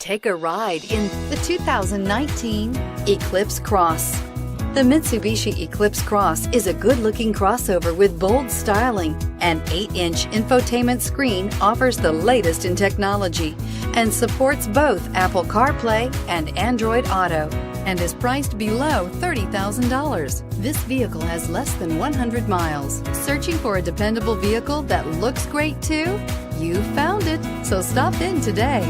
Take a ride in the 2019 Eclipse Cross. The Mitsubishi Eclipse Cross is a good-looking crossover with bold styling. An 8-inch infotainment screen offers the latest in technology and supports both Apple CarPlay and Android Auto, and is priced below $30,000. This vehicle has less than 100 miles. Searching for a dependable vehicle that looks great too? You found it, so stop in today.